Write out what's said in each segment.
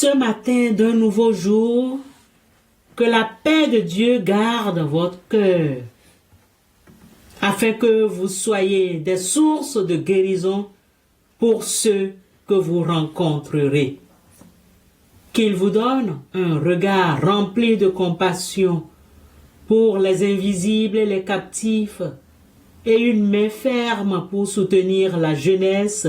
ce matin d'un nouveau jour, que la paix de Dieu garde votre cœur, afin que vous soyez des sources de guérison pour ceux que vous rencontrerez. Qu'il vous donne un regard rempli de compassion pour les invisibles et les captifs, et une main ferme pour soutenir la jeunesse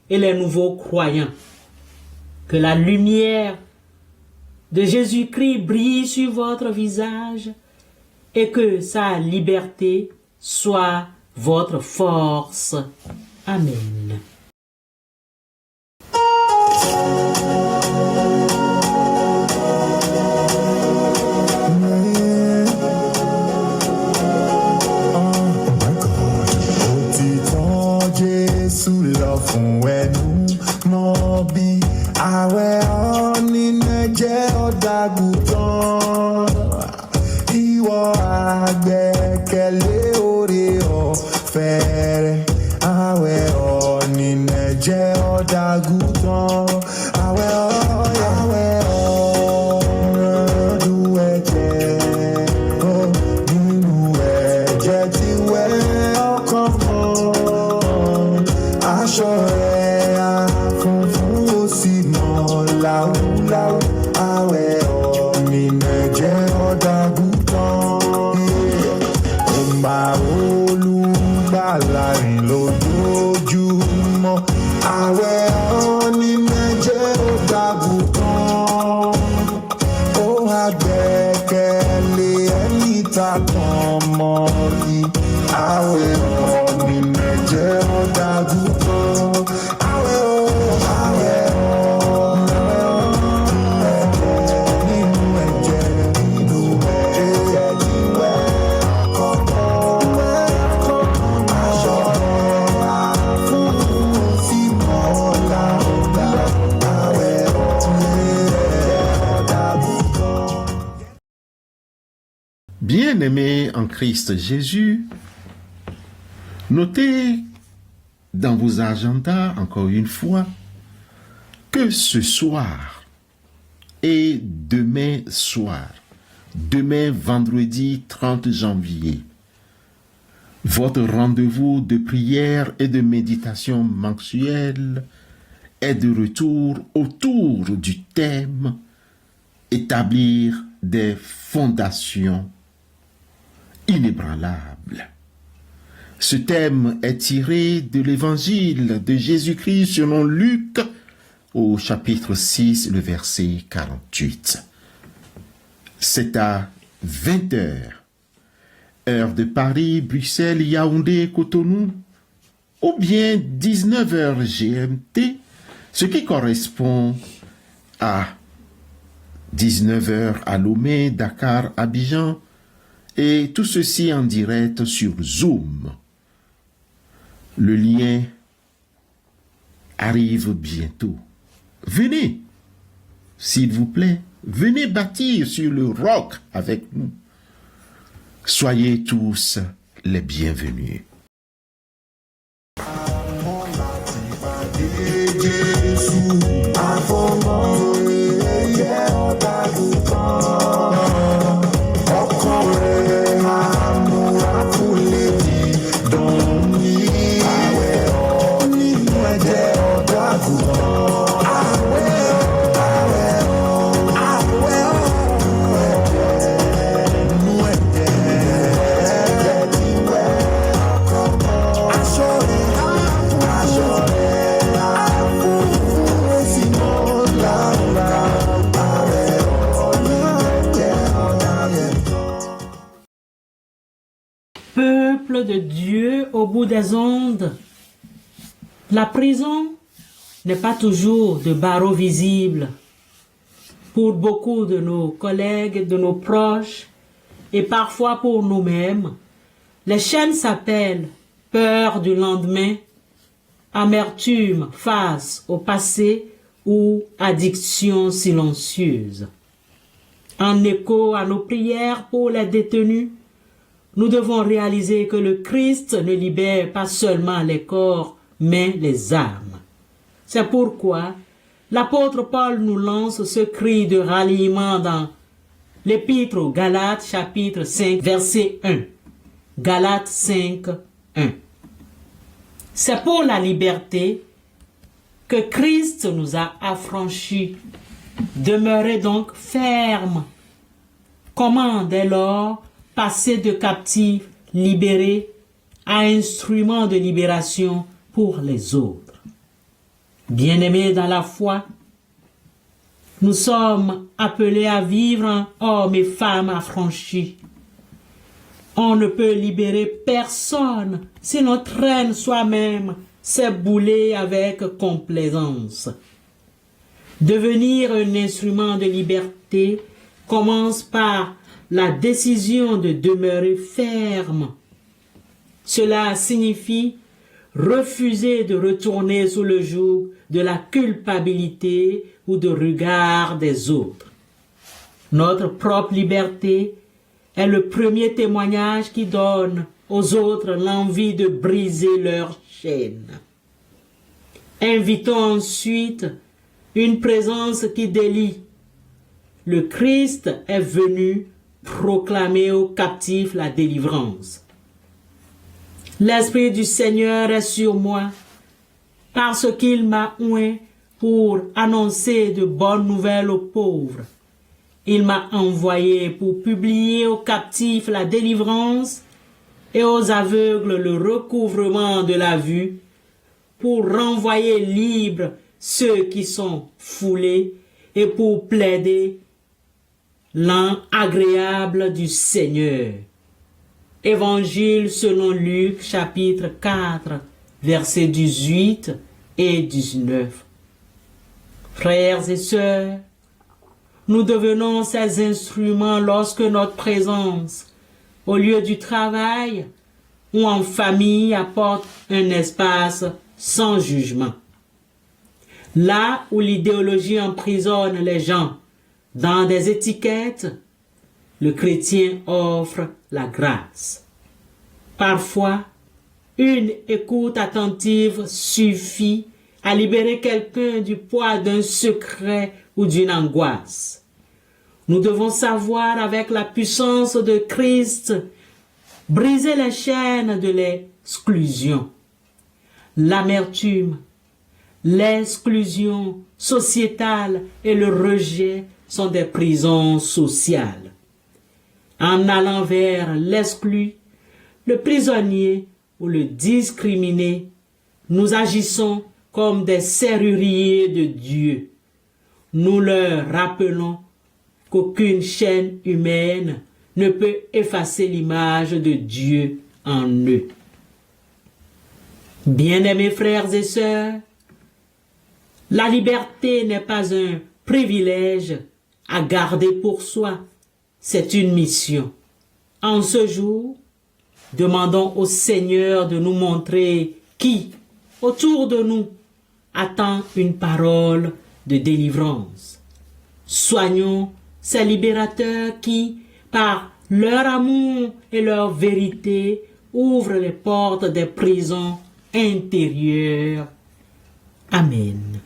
et les nouveaux croyants. Que la lumière de Jésus-Christ brille sur votre visage et que sa liberté soit votre force. Amen. Bien-aimés en Christ Jésus, notez dans vos agendas, encore une fois, que ce soir et demain soir, demain vendredi 30 janvier, votre rendez-vous de prière et de méditation mensuelle est de retour autour du thème « Établir des fondations inébranlables ». Ce thème est tiré de l'évangile de Jésus-Christ selon Luc au chapitre 6, le verset 48. C'est à 20h, heure de Paris, Bruxelles, Yaoundé, Cotonou, ou bien 19h GMT, ce qui correspond à 19h à Lomé, Dakar, Abidjan, et tout ceci en direct sur Zoom. Le lien arrive bientôt. Venez, s'il vous plaît, venez bâtir sur le roc avec nous. Soyez tous les bienvenus. Peuple de Dieu au bout des ondes, la prison n'est pas toujours de barreaux visibles. Pour beaucoup de nos collègues, de nos proches, et parfois pour nous-mêmes, les chaînes s'appellent peur du lendemain, amertume face au passé ou addiction silencieuse. En écho à nos prières pour les détenus, nous devons réaliser que le Christ ne libère pas seulement les corps, mais les âmes. C'est pourquoi l'apôtre Paul nous lance ce cri de ralliement dans l'épître aux Galates, chapitre 5, verset 1. Galates 5, 1. C'est pour la liberté que Christ nous a affranchis. Demeurez donc fermes. Comment dès lors passer de captifs libérés à instruments de libération pour les autres? Bien-aimés dans la foi, nous sommes appelés à vivre en hommes et femmes affranchis. On ne peut libérer personne si l'on traîne soi-même ses boulets avec complaisance. Devenir un instrument de liberté commence par la décision de demeurer ferme. Cela signifie refuser de retourner sous le joug de la culpabilité ou de regard des autres. Notre propre liberté est le premier témoignage qui donne aux autres l'envie de briser leurs chaînes. Invitons ensuite une présence qui délie. Le Christ est venu proclamer aux captifs la délivrance. L'Esprit du Seigneur est sur moi, parce qu'il m'a oint pour annoncer de bonnes nouvelles aux pauvres. Il m'a envoyé pour publier aux captifs la délivrance et aux aveugles le recouvrement de la vue, pour renvoyer libres ceux qui sont foulés et pour plaider l'an agréable du Seigneur. Évangile selon Luc, chapitre 4, versets 18 et 19. Frères et sœurs, nous devenons ces instruments lorsque notre présence, au lieu du travail ou en famille, apporte un espace sans jugement. Là où l'idéologie emprisonne les gens dans des étiquettes, le chrétien offre la grâce. Parfois, une écoute attentive suffit à libérer quelqu'un du poids d'un secret ou d'une angoisse. Nous devons savoir, avec la puissance de Christ, briser les chaînes de l'exclusion. L'amertume, l'exclusion sociétale et le rejet sont des prisons sociales. En allant vers l'exclu, le prisonnier ou le discriminé, nous agissons comme des serruriers de Dieu. Nous leur rappelons qu'aucune chaîne humaine ne peut effacer l'image de Dieu en eux. Bien-aimés frères et sœurs, la liberté n'est pas un privilège à garder pour soi, c'est une mission. En ce jour, demandons au Seigneur de nous montrer qui, autour de nous, attend une parole de délivrance. Soignons ces libérateurs qui, par leur amour et leur vérité, ouvrent les portes des prisons intérieures. Amen.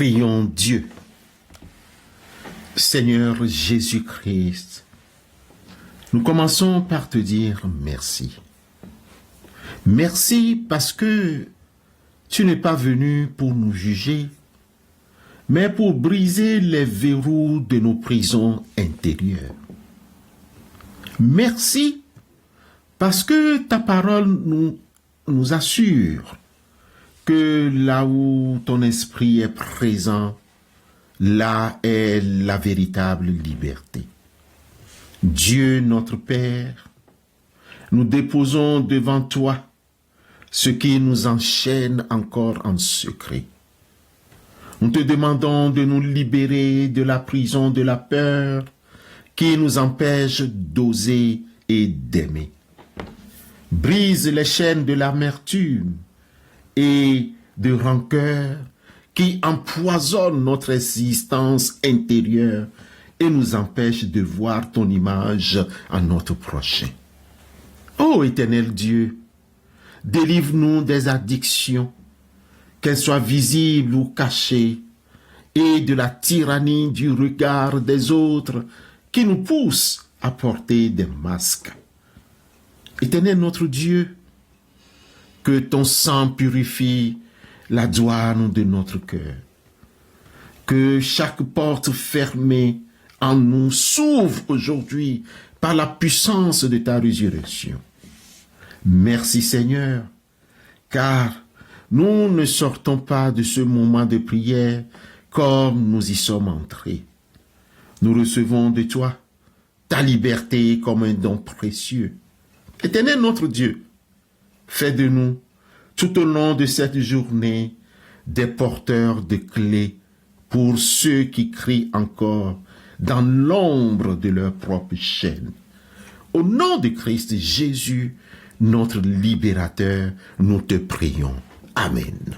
Prions Dieu. Seigneur Jésus-Christ, nous commençons par te dire merci. Merci parce que tu n'es pas venu pour nous juger, mais pour briser les verrous de nos prisons intérieures. Merci parce que ta parole nous assure que là où ton esprit est présent, là est la véritable liberté. Dieu notre Père, nous déposons devant toi ce qui nous enchaîne encore en secret. Nous te demandons de nous libérer de la prison de la peur qui nous empêche d'oser et d'aimer. Brise les chaînes de l'amertume et de rancœur qui empoisonnent notre existence intérieure et nous empêchent de voir ton image en notre prochain. Ô Éternel Dieu, délivre-nous des addictions, qu'elles soient visibles ou cachées, et de la tyrannie du regard des autres qui nous pousse à porter des masques. Éternel notre Dieu, que ton sang purifie la douane de notre cœur. Que chaque porte fermée en nous s'ouvre aujourd'hui par la puissance de ta résurrection. Merci Seigneur, car nous ne sortons pas de ce moment de prière comme nous y sommes entrés. Nous recevons de toi ta liberté comme un don précieux. Éternel notre Dieu, fais de nous, tout au long de cette journée, des porteurs de clés pour ceux qui crient encore dans l'ombre de leur propre chaîne. Au nom de Christ Jésus, notre libérateur, nous te prions. Amen.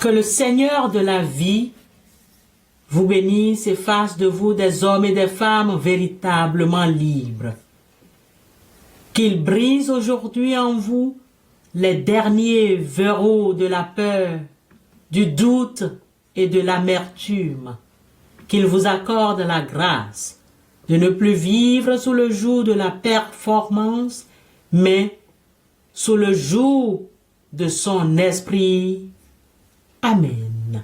Que le Seigneur de la vie vous bénisse et fasse de vous des hommes et des femmes véritablement libres. Qu'il brise aujourd'hui en vous les derniers verrous de la peur, du doute et de l'amertume. Qu'il vous accorde la grâce de ne plus vivre sous le joug de la performance, mais sous le joug de son esprit. Amen.